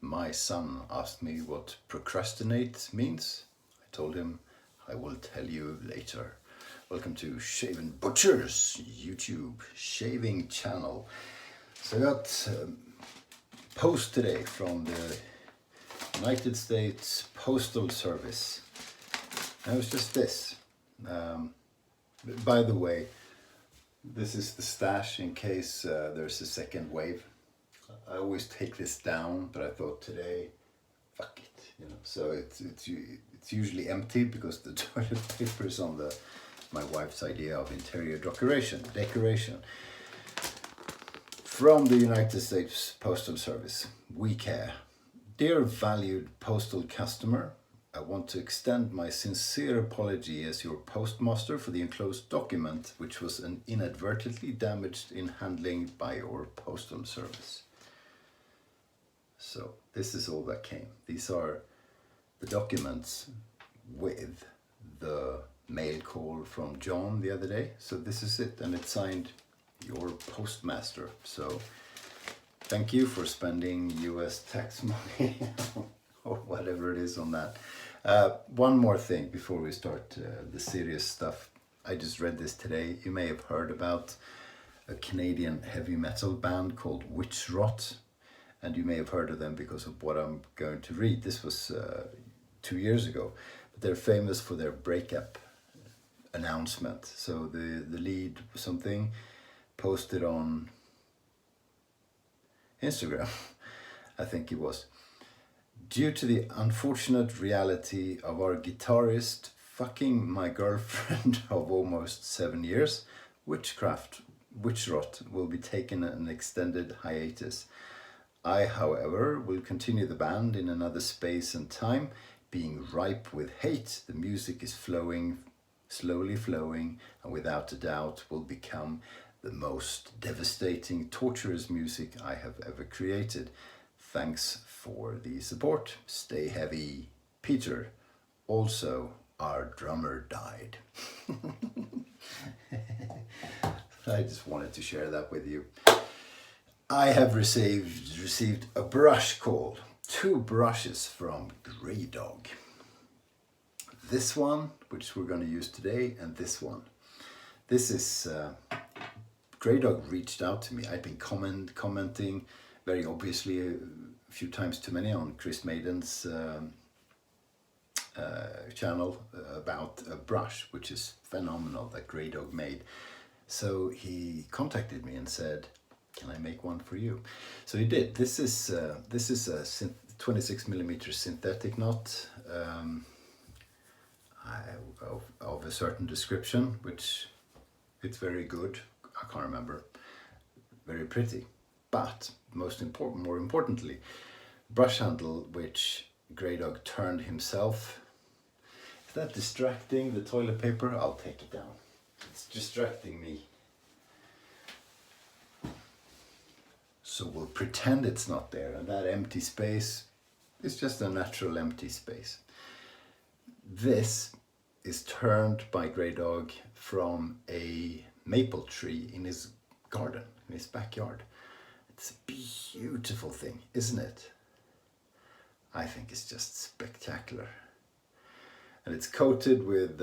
my son asked me what procrastinate means. I told him I will tell you later. Welcome to Shave&Butcher's YouTube shaving channel. So I got a post today from the United States Postal Service. And it was just this. By the way, this is the stash in case there's a second wave. I always take this down, but I thought today, fuck it, you know. So it's usually empty because the toilet paper is on my wife's idea of interior decoration. From the United States Postal Service, we care. Dear valued postal customer, I want to extend my sincere apology as your postmaster for the enclosed document, which was inadvertently damaged in handling by your postal service. So this is all that came. These are the documents with the mail call from John the other day. So this is it, and it's signed your postmaster. So thank you for spending US tax money or whatever it is on that. One more thing before we start the serious stuff. I just read this today. You may have heard about a Canadian heavy metal band called Witch Rot, and you may have heard of them because of what I'm going to read. This was 2 years ago, but they're famous for their breakup announcement. So the lead something posted on Instagram, I think it was. Due to the unfortunate reality of our guitarist fucking my girlfriend of almost 7 years, Witch Rot will be taking an extended hiatus. I, however, will continue the band in another space and time, being ripe with hate. The music is slowly flowing, and without a doubt will become the most devastating, torturous music I have ever created. Thanks for the support. Stay heavy, Peter. Also, our drummer died. I just wanted to share that with you. I have received a brush call. 2 brushes from Graydog. This one, which we're going to use today, and this one. This is Graydog reached out to me. I'd been commenting very obviously a few times too many on Chris Maiden's channel about a brush which is phenomenal that Graydog made. So he contacted me and said, can I make one for you? So he did. This is a 26mm synthetic knot of a certain description, which it's very good. I can't remember. Very pretty. But more importantly, brush handle which Graydog turned himself. Is that distracting, the toilet paper? I'll take it down. It's distracting me. So we'll pretend it's not there, and that empty space is just a natural empty space. This is turned by Graydog from a maple tree in his garden, in his backyard. It's a beautiful thing, isn't it? I think it's just spectacular. And it's coated with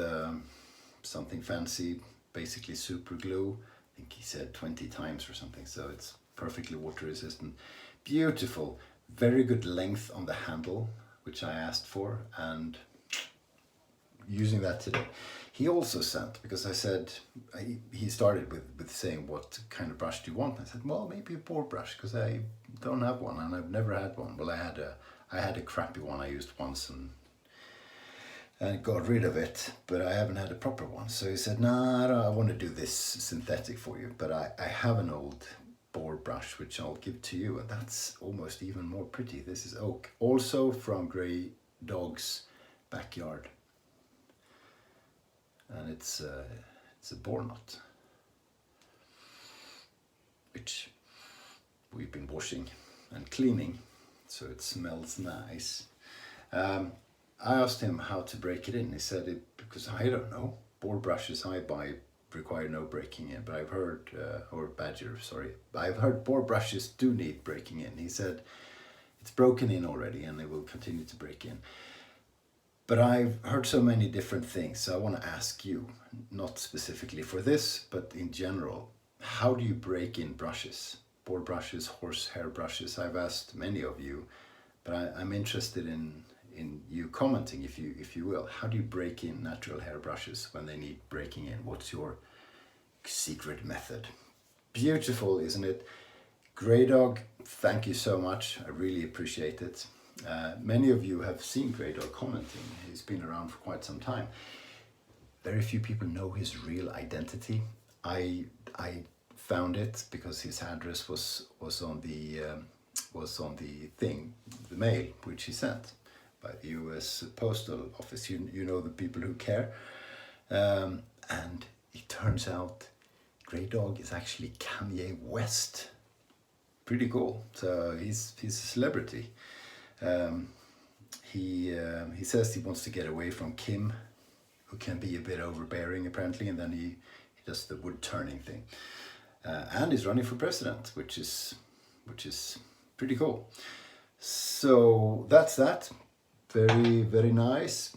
something fancy, basically super glue. I think he said 20 times or something, so it's perfectly water resistant. Beautiful, very good length on the handle, which I asked for, and using that today. He also sent, because I said, he started with saying, what kind of brush do you want? I said, well, maybe a boar brush, because I don't have one, and I've never had one. Well, I had a crappy one I used once and got rid of it, but I haven't had a proper one. So he said, no, I want to do this synthetic for you, but I have an old boar brush, which I'll give to you, and that's almost even more pretty. This is oak, also from Graydog's backyard. And it's a boar knot, which we've been washing and cleaning, so it smells nice. I asked him how to break it in. He said because I don't know, boar brushes I buy require no breaking in, but I've heard, or badger, sorry, I've heard boar brushes do need breaking in. He said it's broken in already, and it will continue to break in. But I've heard so many different things, so I want to ask you, not specifically for this, but in general, how do you break in brushes? Board brushes, horsehair brushes. I've asked many of you, but I'm interested in you commenting, if you will. How do you break in natural hair brushes when they need breaking in? What's your secret method? Beautiful, isn't it? Graydog, thank you so much. I really appreciate it. Many of you have seen Graydog commenting. He's been around for quite some time. Very few people know his real identity. I found it because his address was on the thing, the mail which he sent by the US Postal Office. You know, the people who care. And it turns out Graydog is actually Kanye West. Pretty cool. So he's a celebrity. He says he wants to get away from Kim, who can be a bit overbearing apparently, and then he does the wood turning thing. And he's running for president, which is pretty cool. So that's that. Very, very nice.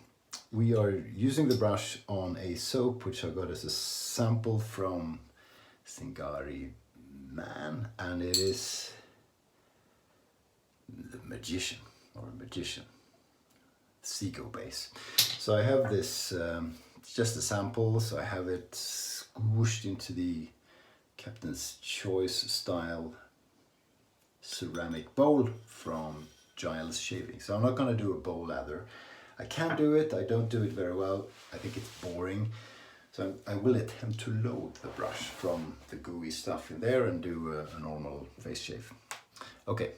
We are using the brush on a soap which I got as a sample from Zingari Man, and it is the Magician, Seago base. So I have this, it's just a sample, so I have it squished into the Captain's Choice style ceramic bowl from Giles Shaving. So I'm not going to do a bowl lather. I can do it, I don't do it very well. I think it's boring. So I will attempt to load the brush from the gooey stuff in there and do a normal face shave. Okay.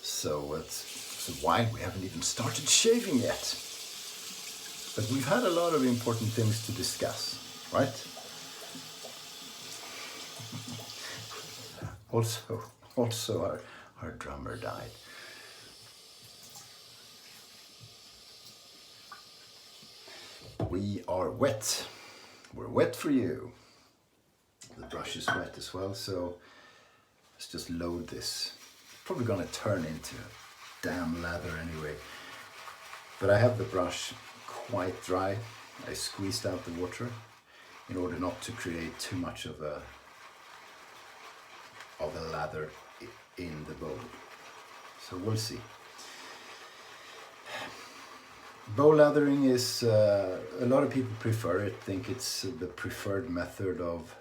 So it's why we haven't even started shaving yet. But we've had a lot of important things to discuss, right? Also our drummer died. We are wet. We're wet for you. The brush is wet as well, so let's just load this. Probably gonna turn into a damn lather anyway. But I have the brush quite dry. I squeezed out the water in order not to create too much of a lather in the bowl. So we'll see. Bowl lathering is, a lot of people prefer it, think it's the preferred method of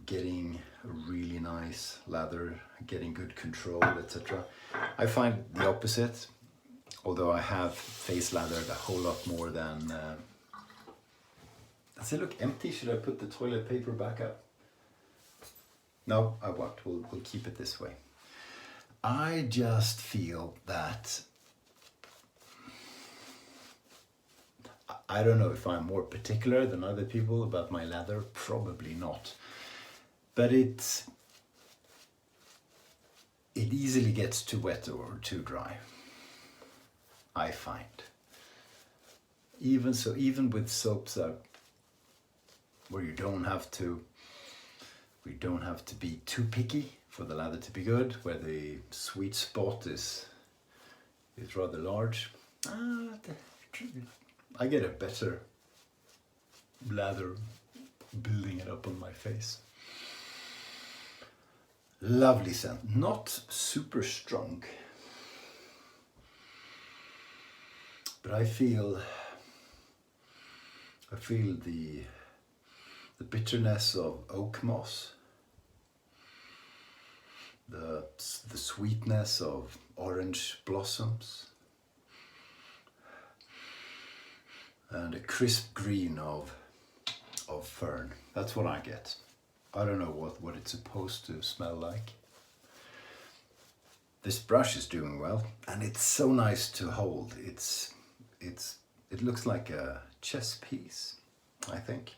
getting a really nice lather, getting good control, etc. I find the opposite, although I have face lathered a whole lot more than... Does it look empty? Should I put the toilet paper back up? No, I won't. We'll keep it this way. I just feel that... I don't know if I'm more particular than other people about my lather, probably not. But it easily gets too wet or too dry, I find. Even with soaps where we don't have to be too picky for the lather to be good, where the sweet spot is rather large. I get a better lather building it up on my face. Lovely scent, not super strong, but I feel the bitterness of oak moss, the sweetness of orange blossoms, and a crisp green of fern. That's what I get. I don't know what it's supposed to smell like. This brush is doing well, and it's so nice to hold. It looks like a chess piece, I think.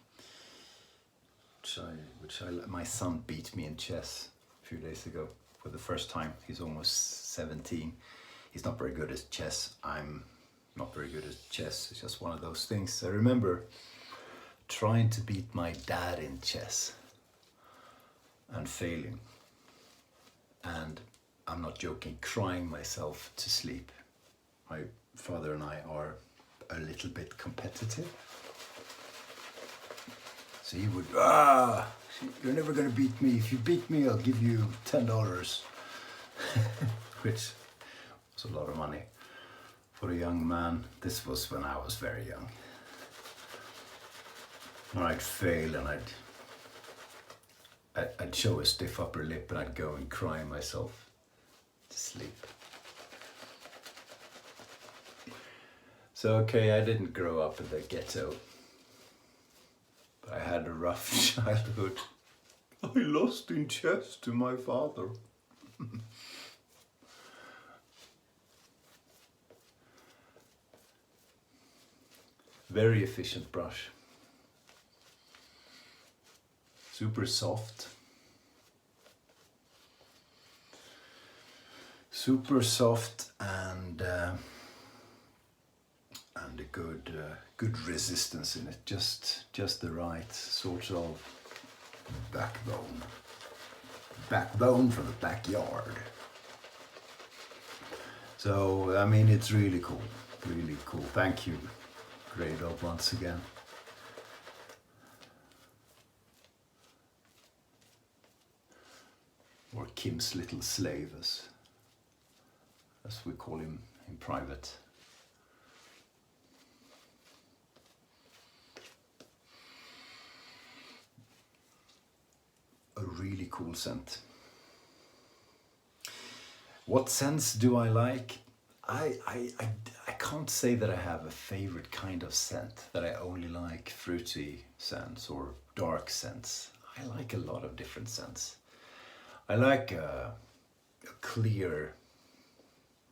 My son beat me in chess a few days ago for the first time. He's almost 17. He's not very good at chess. I'm not very good at chess. It's just one of those things. I remember trying to beat my dad in chess and failing. And I'm not joking, crying myself to sleep. My father and I are a little bit competitive. So he would, you're never gonna beat me. If you beat me, I'll give you $10. Which was a lot of money for a young man. This was when I was very young. And I'd fail and I'd show a stiff upper lip and I'd go and cry myself to sleep. So okay, I didn't grow up in the ghetto. I had a rough childhood. I lost in chess to my father. Very efficient brush. Super soft. Super soft and a good resistance in it. Just the right sort of backbone. Backbone from the backyard. So I mean, it's really cool. Really cool. Thank you, Graydog, once again. Or Kim's little slave, as we call him in private. A really cool scent. What scents do I like? I can't say that I have a favorite kind of scent, that I only like fruity scents or dark scents. I like a lot of different scents. I like a clear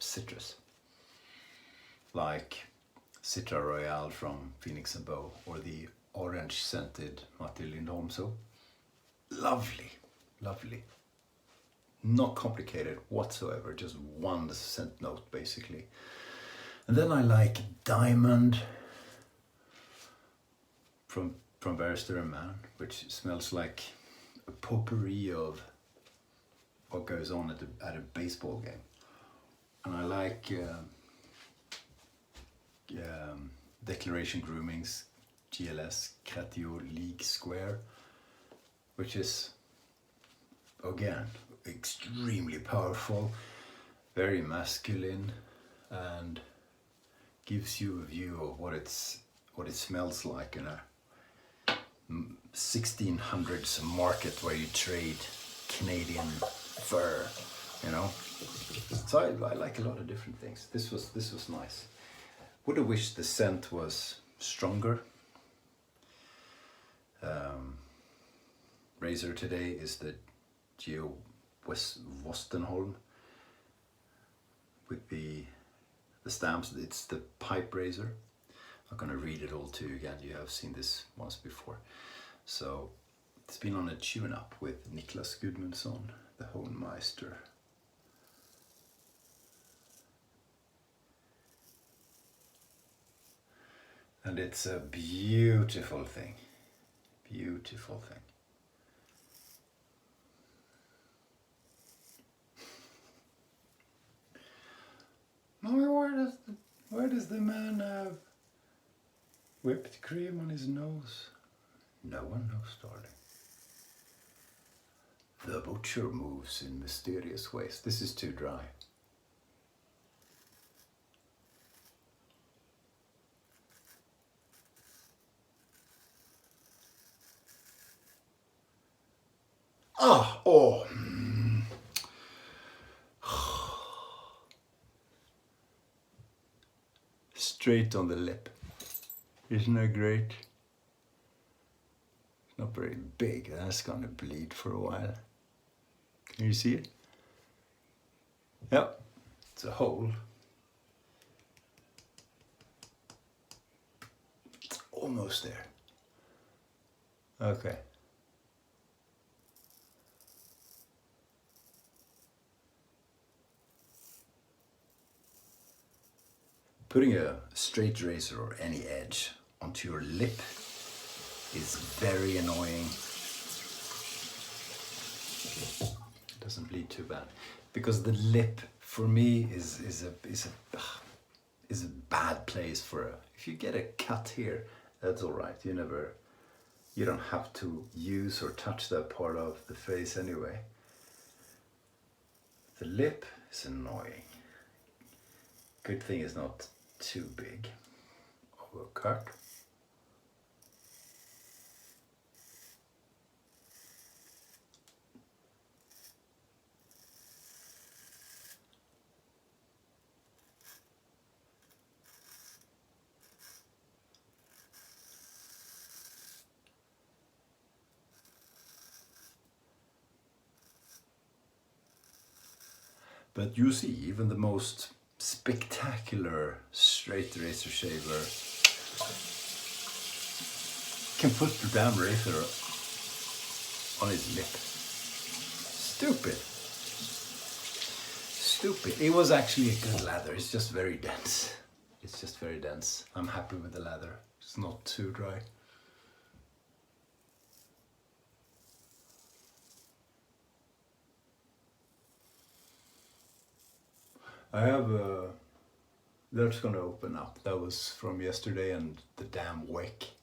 citrus, like Citra Royale from Phoenix and Bow, or the orange scented Matti Lindholm soap. Lovely, lovely. Not complicated whatsoever, just one scent note basically. And then I like Diamond from Barrister and Man, which smells like a potpourri of what goes on at a baseball game. And I like Declaration Grooming's GLS Cratio League Square, which is again extremely powerful, very masculine, and gives you a view of what it smells like in a 1600s market where you trade Canadian fur, you know. So I like a lot of different things. This was nice. Would have wished the scent was stronger. Razor today is the Geo Wostenholm with the stamps. It's the pipe razor. I'm not going to read it all to you again. You have seen this once before. So it's been on a tune-up with Niklas Gudmundsson, the Honmeister. And it's a beautiful thing. Beautiful thing. Mommy, where does the man have whipped cream on his nose? No one knows, darling. The butcher moves in mysterious ways. This is too dry. Oh. Straight on the lip. Isn't that great? It's not very big. That's gonna bleed for a while. Can you see it? Yep, it's a hole. It's almost there. Okay. Putting a straight razor or any edge onto your lip is very annoying. It doesn't bleed too bad. because the lip for me is a bad place for a. If you get a cut here, that's all right. You don't have to use or touch that part of the face anyway. The lip is annoying. Good thing it's not too big of a cut. But you see, even the most spectacular straight razor shaver can put the damn razor on his lip. Stupid. Stupid. It was actually a good lather. It's just very dense. It's just very dense. I'm happy with the lather. It's not too dry. I have that's gonna open up. That was from yesterday and the damn wick.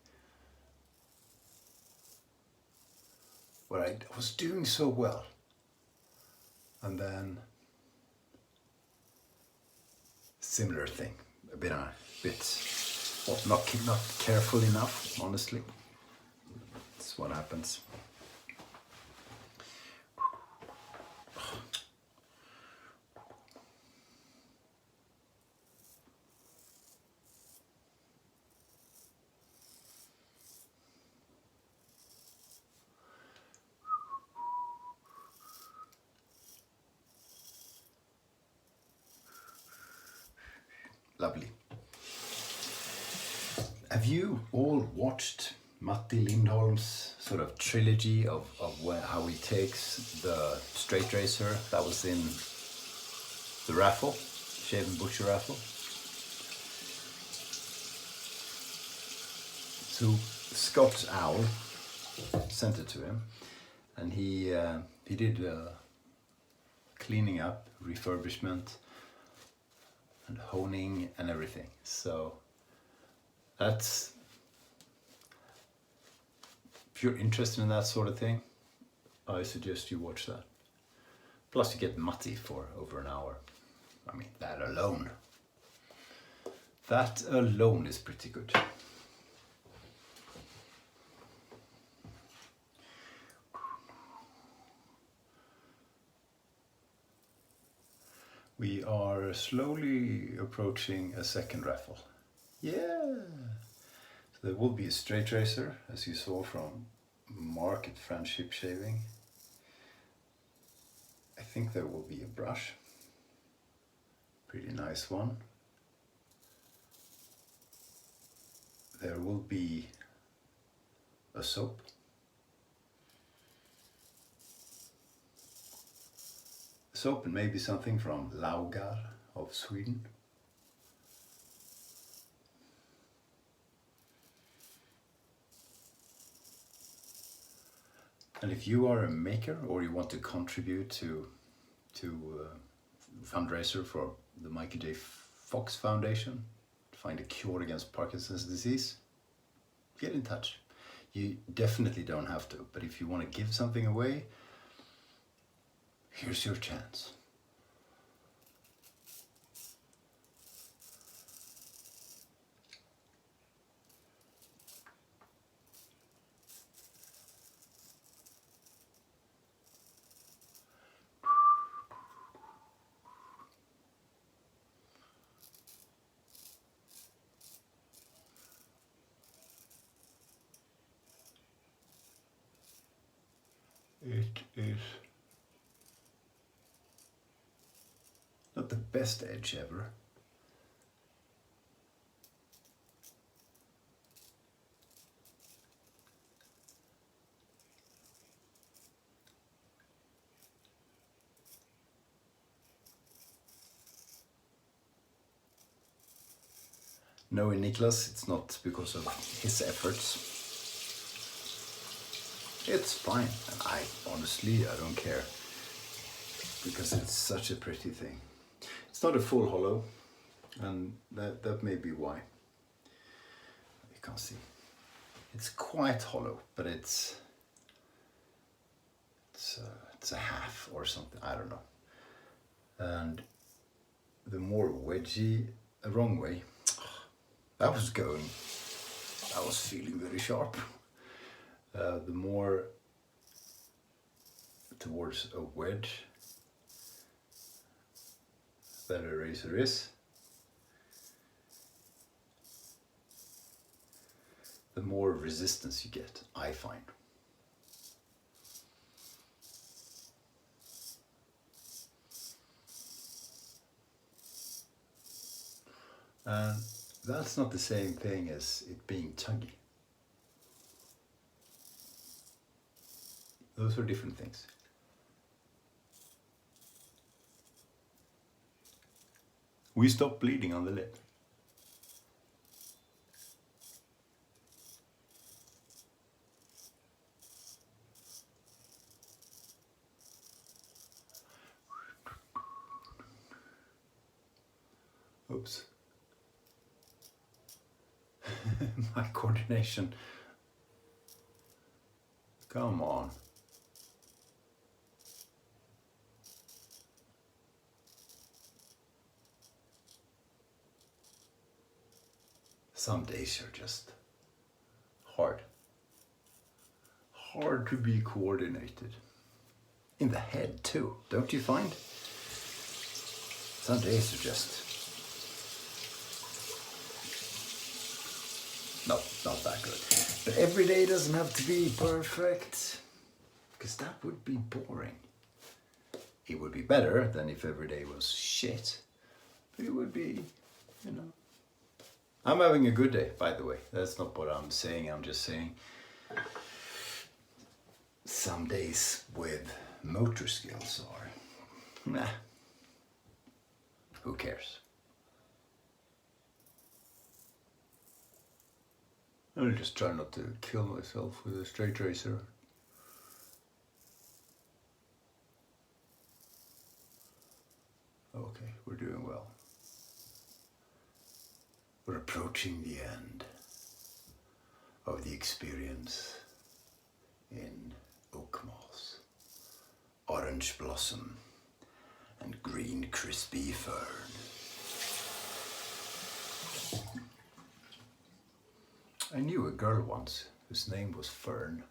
Where I was doing so well. And then similar thing. A bit not careful enough, honestly. That's what happens. Lovely. Have you all watched Matti Lindholm's sort of trilogy of how he takes the straight razor that was in the raffle, Shave&Butcher raffle? So Scott's Owl sent it to him, and he did cleaning up, refurbishment, and honing and everything. So that's, if you're interested in that sort of thing, I suggest you watch that. Plus you get Matti for over an hour. I mean, that alone is pretty good. We are slowly approaching a second raffle. Yeah! So there will be a straight razor, as you saw from Mark at Friendship Shaving. I think there will be a brush. Pretty nice one. There will be a soap. Soap and maybe something from Laugar of Sweden. And if you are a maker or you want to contribute to fundraiser for the Michael J. Fox Foundation to find a cure against Parkinson's disease, get in touch. You definitely don't have to, but if you want to give something away, here's your chance. It is not the best edge ever. Knowing Niklas, it's not because of his efforts. It's fine, and I don't care. because it's such a pretty thing. It's not a full hollow, and that may be why. You can't see. It's quite hollow, but it's a half or something, I don't know. And the more wedgy, wrong way, that was feeling very sharp. The more towards a wedge that a razor is, the more resistance you get, I find. And that's not the same thing as it being tuggy. Those are different things. We stop bleeding on the lip. Oops. My coordination. Come on. Some days are just hard. Hard to be coordinated. In the head too, don't you find? Some days are just not that good. But every day doesn't have to be perfect, because that would be boring. It would be better than if every day was shit, but it would be, you know. I'm having a good day, by the way. That's not what I'm saying. I'm just saying some days with motor skills are, nah, who cares? I'll just try not to kill myself with a straight razor. Okay, we're doing well. We're approaching the end of the experience in oak moss, orange blossom, and green crispy fern. I knew a girl once whose name was Fern.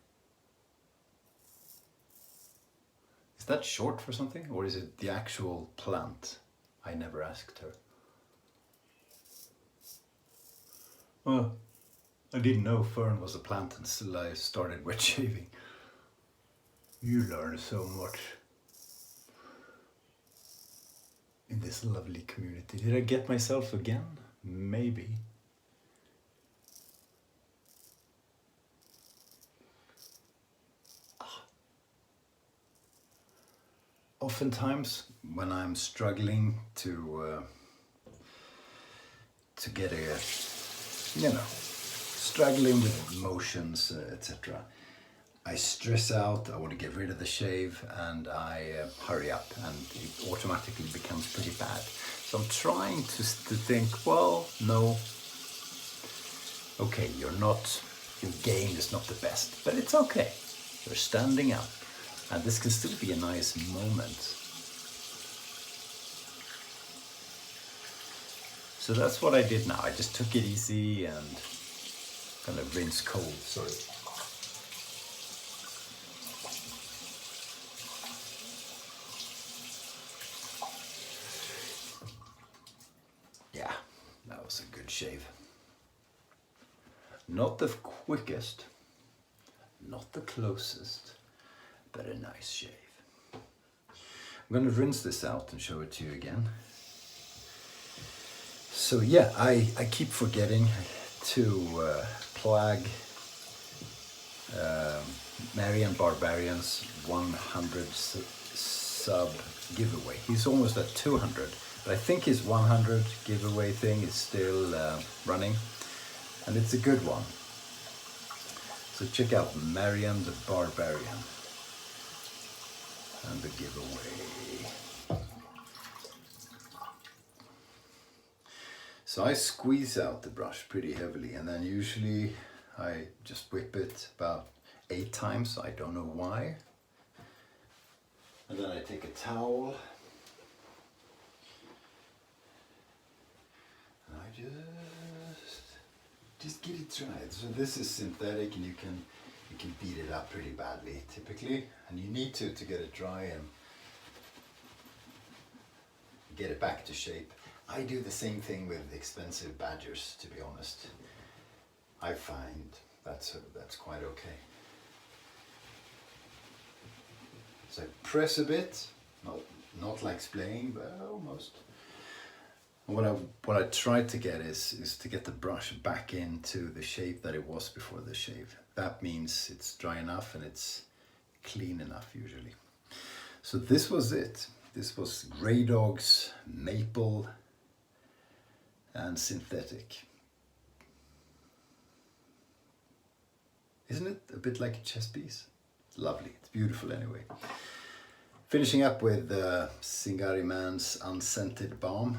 Is that short for something, or is it the actual plant? I never asked her. Well, I didn't know fern was a plant until I started wet shaving. You learn so much in this lovely community. Did I get myself again? Maybe. Oftentimes, when I'm struggling to get struggling with emotions, etc., I stress out, I want to get rid of the shave, and I hurry up, and it automatically becomes pretty bad. So I'm trying to think, well, no, okay, your game is not the best, but it's okay. You're standing up. And this can still be a nice moment. So that's what I did now. I just took it easy and kind of rinse cold, sorry. Yeah, that was a good shave. Not the quickest, not the closest, but a nice shave. I'm going to rinse this out and show it to you again. So yeah, I keep forgetting to plug Marian Barbarian's 100 sub giveaway. He's almost at 200, but I think his 100 giveaway thing is still running, and it's a good one. So check out Marian the Barbarian. and the giveaway. So I squeeze out the brush pretty heavily, and then usually I just whip it about 8 times. I don't know why. And then I take a towel and I just get it dried. So this is synthetic, and you can beat it up pretty badly typically, and you need to get it dry and get it back to shape. I do the same thing with expensive badgers, to be honest. I find that's quite okay. So I press a bit, not like splaying, but almost. And what I try to get is to get the brush back into the shape that it was before the shave. That means it's dry enough and it's clean enough usually. So this was it. This was Graydog's maple and synthetic. Isn't it a bit like a chess piece? It's lovely, it's beautiful anyway. Finishing up with Zingari Man's unscented balm,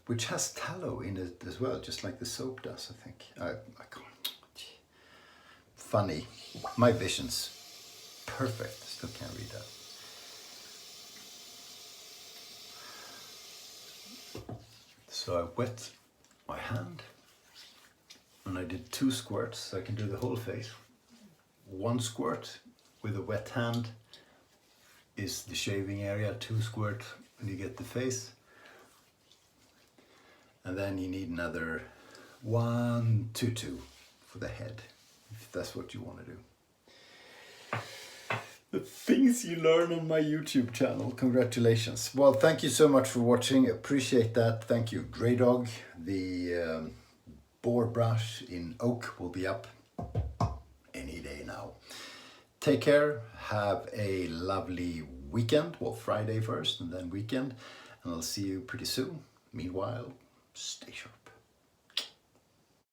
which has tallow in it as well, just like the soap does, I think. I can't. Funny. My vision's perfect. Still can't read that. So I wet my hand, and I did 2 squirts, so I can do the whole face. 1 squirt with a wet hand is the shaving area, 2 squirt when you get the face. And then you need another 1 to 2 for the head, if that's what you want to do. The things you learn on my YouTube channel. Congratulations. Well, thank you so much for watching. Appreciate that. Thank you. Graydog. The boar brush in oak will be up any day now. Take care. Have a lovely weekend. Well, Friday first and then weekend. And I'll see you pretty soon. Meanwhile, stay sharp.